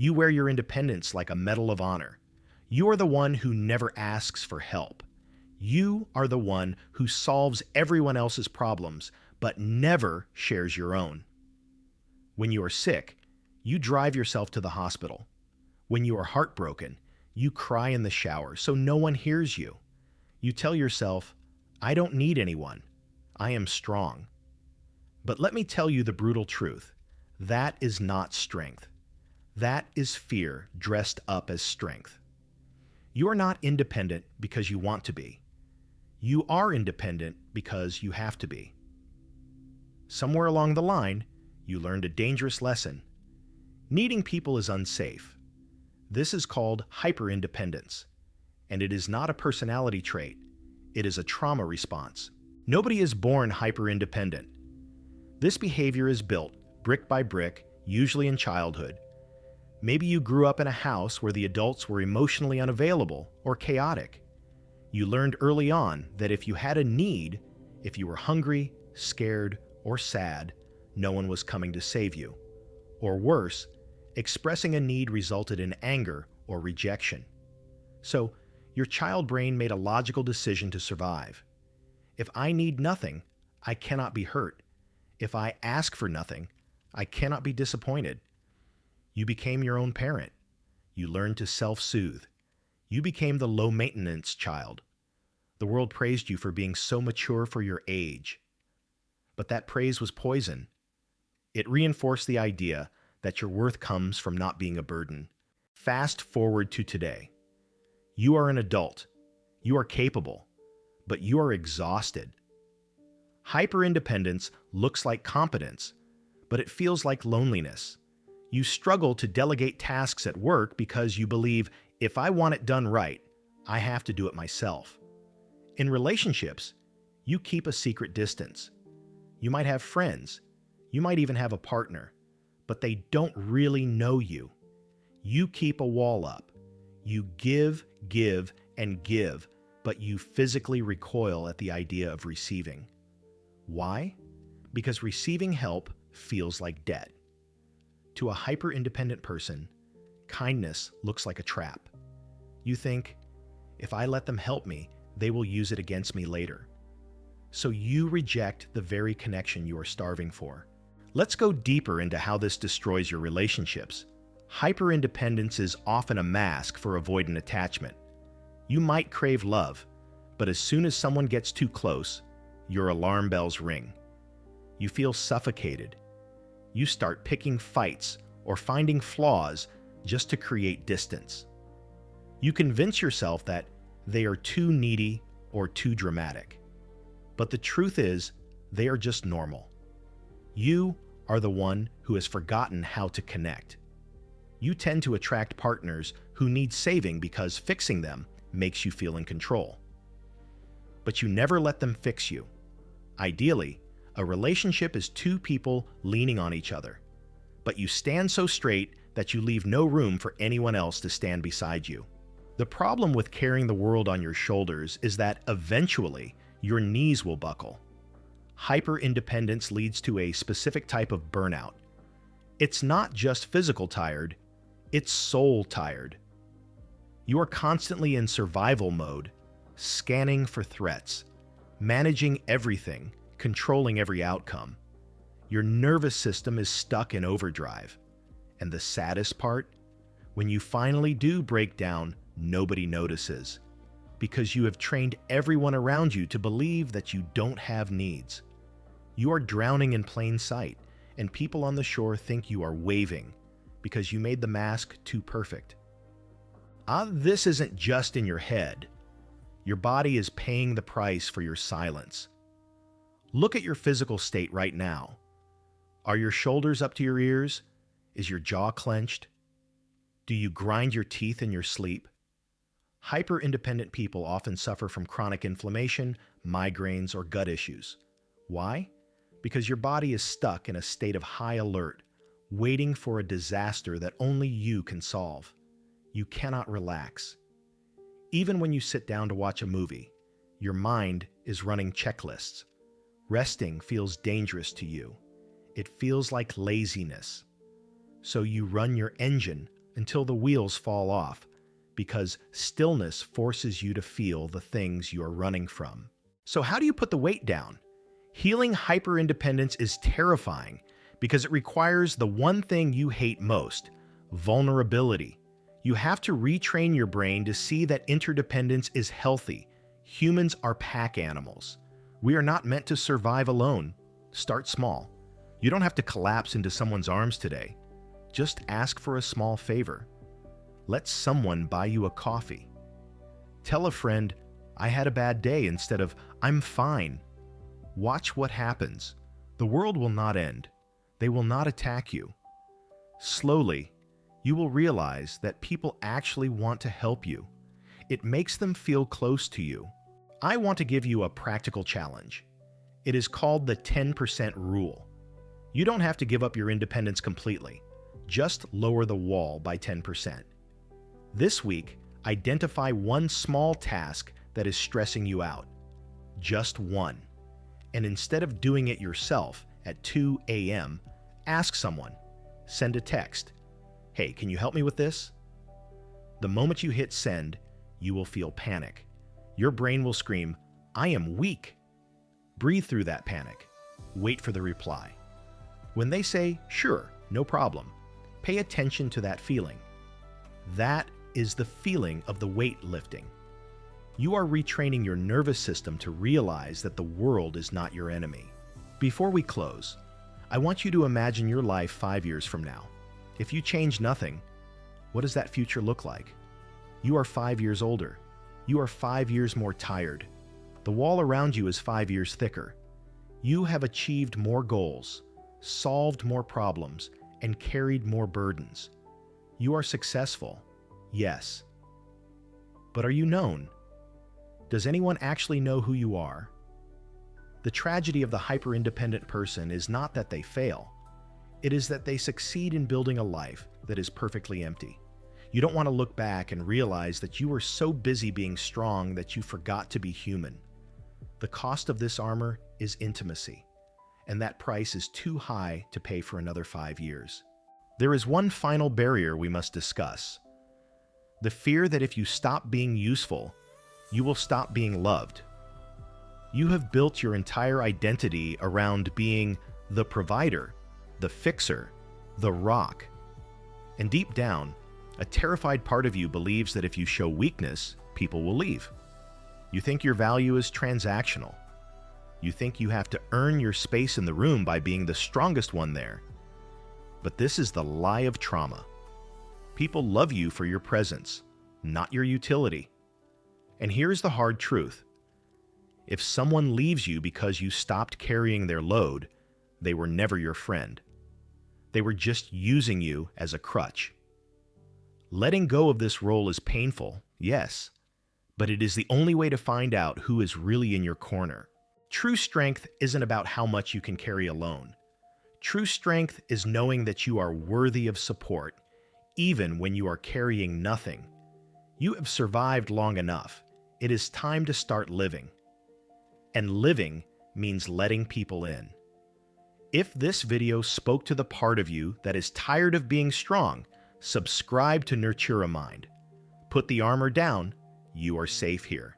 You wear your independence like a medal of honor. You are the one who never asks for help. You are the one who solves everyone else's problems, but never shares your own. When you are sick, you drive yourself to the hospital. When you are heartbroken, you cry in the shower so no one hears you. You tell yourself, I don't need anyone. I am strong. But let me tell you the brutal truth. That is not strength. That is fear dressed up as strength. You are not independent because you want to be. You are independent because you have to be. Somewhere along the line, you learned a dangerous lesson. Needing people is unsafe. This is called hyperindependence, and it is not a personality trait. It is a trauma response. Nobody is born hyperindependent. This behavior is built brick by brick, usually in childhood. Maybe you grew up in a house where the adults were emotionally unavailable or chaotic. You learned early on that if you had a need, if you were hungry, scared, or sad, no one was coming to save you. Or worse, expressing a need resulted in anger or rejection. So, your child brain made a logical decision to survive. If I need nothing, I cannot be hurt. If I ask for nothing, I cannot be disappointed. You became your own parent. You learned to self-soothe. You became the low-maintenance child. The world praised you for being so mature for your age. But that praise was poison. It reinforced the idea that your worth comes from not being a burden. Fast forward to today. You are an adult. You are capable, but you are exhausted. Hyperindependence looks like competence, but it feels like loneliness. You struggle to delegate tasks at work because you believe, if I want it done right, I have to do it myself. In relationships, you keep a secret distance. You might have friends. You might even have a partner, but they don't really know you. You keep a wall up. You give, and give, but you physically recoil at the idea of receiving. Why? Because receiving help feels like debt. To a hyper-independent person, kindness looks like a trap. You think, if I let them help me, they will use it against me later. So you reject the very connection you are starving for. Let's go deeper into how this destroys your relationships. Hyperindependence is often a mask for avoidant attachment. You might crave love, but as soon as someone gets too close, your alarm bells ring. You feel suffocated. You start picking fights or finding flaws just to create distance. You convince yourself that they are too needy or too dramatic. But the truth is, they are just normal. You are the one who has forgotten how to connect. You tend to attract partners who need saving because fixing them makes you feel in control. But you never let them fix you. Ideally, a relationship is two people leaning on each other. But you stand so straight that you leave no room for anyone else to stand beside you. The problem with carrying the world on your shoulders is that eventually your knees will buckle. Hyperindependence leads to a specific type of burnout. It's not just physical tired, it's soul tired. You are constantly in survival mode, scanning for threats, managing everything, controlling every outcome. Your nervous system is stuck in overdrive. And the saddest part? When you finally do break down, nobody notices. Because you have trained everyone around you to believe that you don't have needs. You are drowning in plain sight, and people on the shore think you are waving because you made the mask too perfect. This isn't just in your head. Your body is paying the price for your silence. Look at your physical state right now. Are your shoulders up to your ears? Is your jaw clenched? Do you grind your teeth in your sleep? Hyper-independent people often suffer from chronic inflammation, migraines, or gut issues. Why? Because your body is stuck in a state of high alert, waiting for a disaster that only you can solve. You cannot relax. Even when you sit down to watch a movie, your mind is running checklists. Resting feels dangerous to you. It feels like laziness. So you run your engine until the wheels fall off, because stillness forces you to feel the things you're running from. So how do you put the weight down? Healing hyperindependence is terrifying because it requires the one thing you hate most: vulnerability. You have to retrain your brain to see that interdependence is healthy. Humans are pack animals. We are not meant to survive alone. Start small. You don't have to collapse into someone's arms today. Just ask for a small favor. Let someone buy you a coffee. Tell a friend, "I had a bad day," instead of "I'm fine." Watch what happens. The world will not end. They will not attack you. Slowly, you will realize that people actually want to help you. It makes them feel close to you. I want to give you a practical challenge. It is called the 10% rule. You don't have to give up your independence completely. Just lower the wall by 10%. This week, identify one small task that is stressing you out. Just one. And instead of doing it yourself at 2 a.m., ask someone. Send a text. "Hey, can you help me with this?" The moment you hit send, you will feel panic. Your brain will scream, "I am weak." Breathe through that panic. Wait for the reply. When they say, "Sure, no problem," pay attention to that feeling. That is the feeling of the weight lifting. You are retraining your nervous system to realize that the world is not your enemy. Before we close, I want you to imagine your life 5 years from now. If you change nothing, what does that future look like? You are 5 years older. You are 5 years more tired. The wall around you is 5 years thicker. You have achieved more goals, solved more problems, and carried more burdens. You are successful, yes. But are you known? Does anyone actually know who you are? The tragedy of the hyper-independent person is not that they fail. It is that they succeed in building a life that is perfectly empty. You don't want to look back and realize that you were so busy being strong that you forgot to be human. The cost of this armor is intimacy, and that price is too high to pay for another 5 years. There is one final barrier we must discuss: the fear that if you stop being useful, you will stop being loved. You have built your entire identity around being the provider, the fixer, the rock. And deep down, a terrified part of you believes that if you show weakness, people will leave. You think your value is transactional. You think you have to earn your space in the room by being the strongest one there. But this is the lie of trauma. People love you for your presence, not your utility. And here's the hard truth. If someone leaves you because you stopped carrying their load, they were never your friend. They were just using you as a crutch. Letting go of this role is painful, yes, but it is the only way to find out who is really in your corner. True strength isn't about how much you can carry alone. True strength is knowing that you are worthy of support, even when you are carrying nothing. You have survived long enough. It is time to start living. And living means letting people in. If this video spoke to the part of you that is tired of being strong, subscribe to Nurtura Mind. Put the armor down. You are safe here.